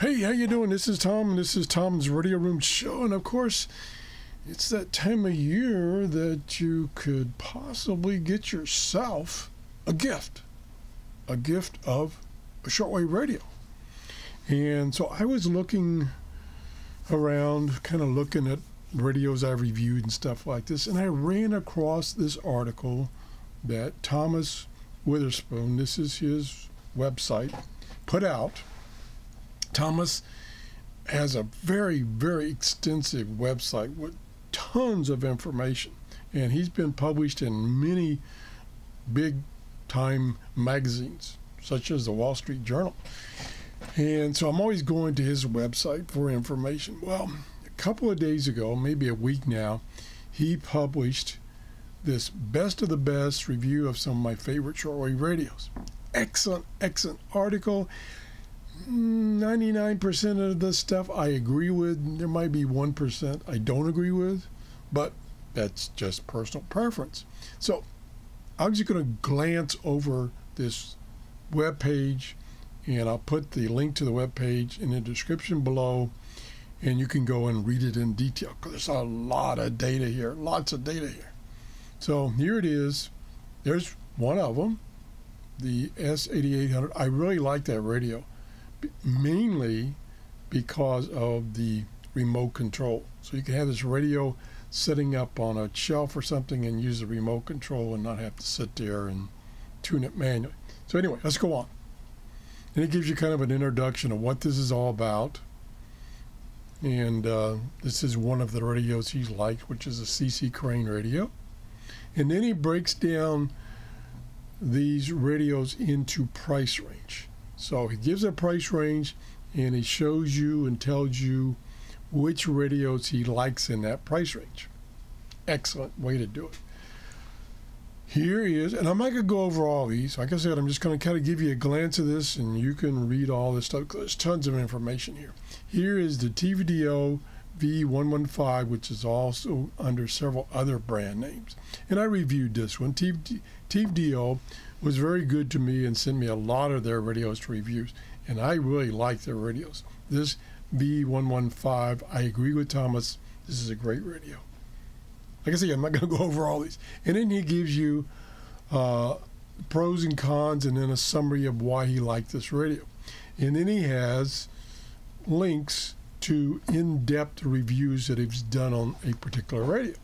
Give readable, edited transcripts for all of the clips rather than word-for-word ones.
Hey, how you doing? This is Tom, and this is Tom's Radio Room Show. And of course, it's that time of year that you could possibly get yourself a gift of a shortwave radio. And so I was looking around, kind of looking at radios I reviewed and stuff like this, and I ran across this article that Thomas Witherspoon, this is his website, put out. Thomas has a very, very extensive website with tons of information, and he's been published in many big-time magazines, such as the Wall Street Journal. And so I'm always going to his website for information. Well, a couple of days ago, maybe a week now, he published this best of the best review of some of my favorite shortwave radios. Excellent, excellent article. 99% of the stuff I agree with. There might be 1% I don't agree with, but that's just personal preference. So I'm just going to glance over this web page, and I'll put the link to the web page in the description below, and you can go and read it in detail, because there's a lot of data here, lots of data here. So here it is. There's one of them, the S8800. I really like that radio, mainly because of the remote control. So you can have this radio sitting up on a shelf or something and use the remote control and not have to sit there and tune it manually. So anyway, let's go on. And it gives you kind of an introduction of what this is all about. And this is one of the radios he's liked, which is a CC Crane radio. And then he breaks down these radios into price range. So he gives a price range, and he shows you and tells you which radios he likes in that price range. Excellent way to do it. Here he is, and I'm not going to go over all these. Like I said, I'm just going to kind of give you a glance of this, and you can read all this stuff. There's tons of information here. Here is the TVDO V115, which is also under several other brand names. And I reviewed this one. TVDO was very good to me and sent me a lot of their radios to reviews, and I really like their radios. This V115, I agree with Thomas, this is a great radio. Like I said, I'm not going to go over all these. And then he gives you pros and cons, and then a summary of why he liked this radio. And then he has links to in-depth reviews that he's done on a particular radio.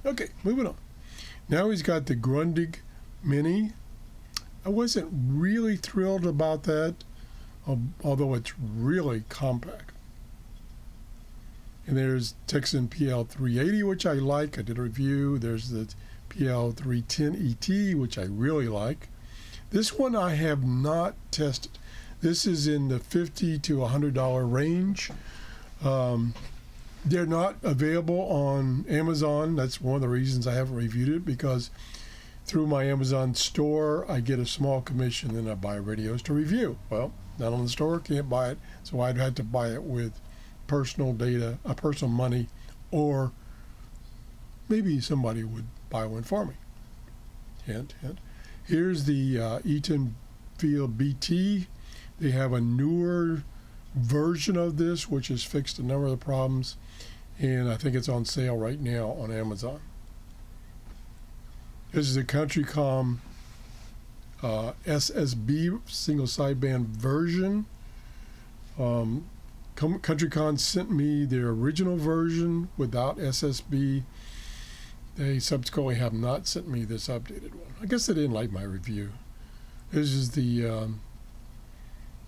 Okay, moving on. Now he's got the Grundig Mini. I wasn't really thrilled about that, although it's really compact. And there's Texan PL380, which I like. I did a review. There's the PL310ET, which I really like. This one I have not tested. This is in the $50 to $100 range. They're not available on Amazon. That's one of the reasons I haven't reviewed it, because through my Amazon store, I get a small commission, and I buy radios to review. Well, not on the store, can't buy it, so I'd have to buy it with personal data, personal money, or maybe somebody would buy one for me. Hint, hint. Here's the Eaton Field BT. They have a newer version of this, which has fixed a number of the problems, and I think it's on sale right now on Amazon. This is a CountryCom SSB single sideband version. CountryCom sent me their original version without SSB. They subsequently have not sent me this updated one. I guess they didn't like my review. This is the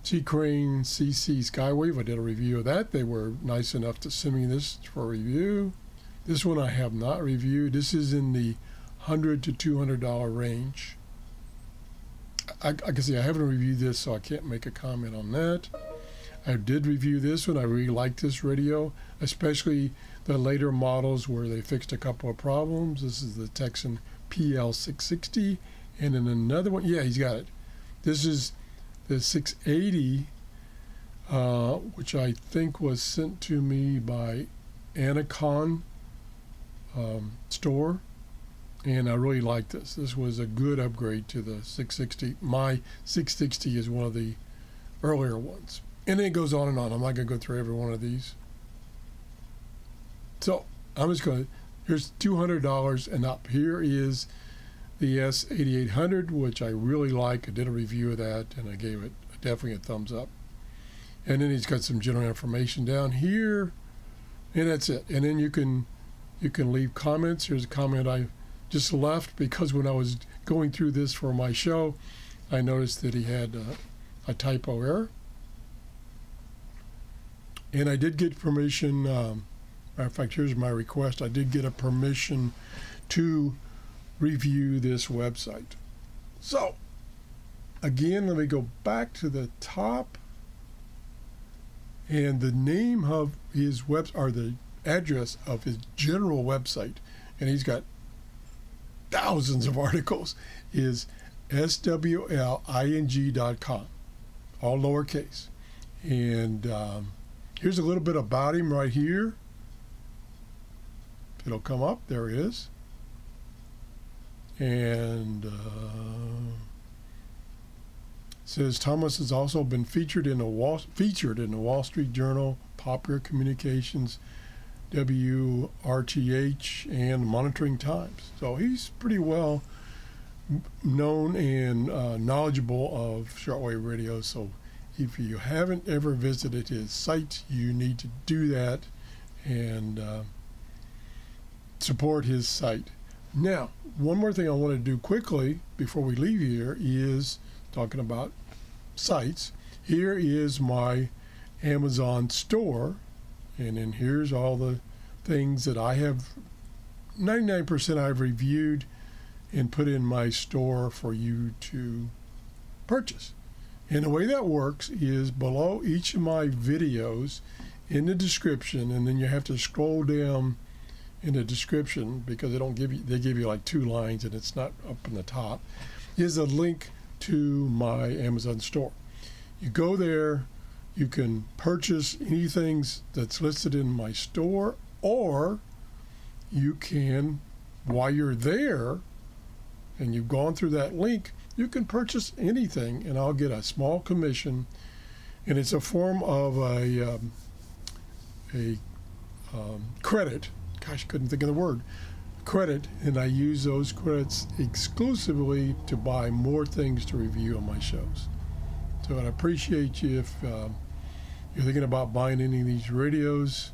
G-Crane CC Skywave. I did a review of that. They were nice enough to send me this for review. This one I have not reviewed. This is in the $100 to $200 range. I can see I haven't reviewed this, so I can't make a comment on that. I did review this one. I really like this radio, especially the later models where they fixed a couple of problems. This is the Texan PL660, and then another one. Yeah, he's got it. This is the 680, which I think was sent to me by Anacon store, and I really like this. This was a good upgrade to the 660. My 660 is one of the earlier ones. And then it goes on and on. I'm not going to go through every one of these. So I'm just going to, here's $200 and up. Here is the S8800, which I really like. I did a review of that, and I gave it definitely a thumbs up. And then he's got some general information down here, and that's it. And then you can leave comments. Here's a comment I just left because when I was going through this for my show, I noticed that he had a typo error. And I did get permission, matter of fact, here's my request. I did get a permission to review this website. So, again, let me go back to the top. And the name of his or the address of his general website, and he's got thousands of articles, is swling.com, all lowercase. And here's a little bit about him right here. It'll come up. There it is. And says Thomas has also been featured in the Wall Street Journal, Popular Communications, WRTH, and Monitoring Times. So he's pretty well known and knowledgeable of shortwave radio. So if you haven't ever visited his site, you need to do that and support his site. Now, one more thing I want to do quickly before we leave here is talking about sites. Here is my Amazon store, and then here's all the things that I have, 99% I've reviewed and put in my store for you to purchase. And the way that works is below each of my videos in the description, and then you have to scroll down in the description because they don't give you, they give you like 2 lines and it's not up in the top, is a link to my Amazon store. You go there, you can purchase anything that's listed in my store, or you can, while you're there and you've gone through that link, you can purchase anything and I'll get a small commission, and it's a form of a credit. Gosh, couldn't think of the word. Credit, and I use those credits exclusively to buy more things to review on my shows. So I'd appreciate you if you're thinking about buying any of these radios,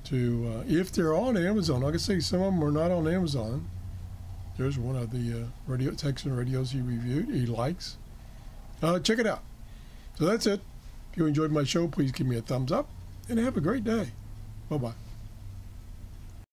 to if they're on Amazon. Like I say, some of them are not on Amazon. There's one of the Texan radios he reviewed, he likes. Check it out. So that's it. If you enjoyed my show, please give me a thumbs up and have a great day. Bye-bye.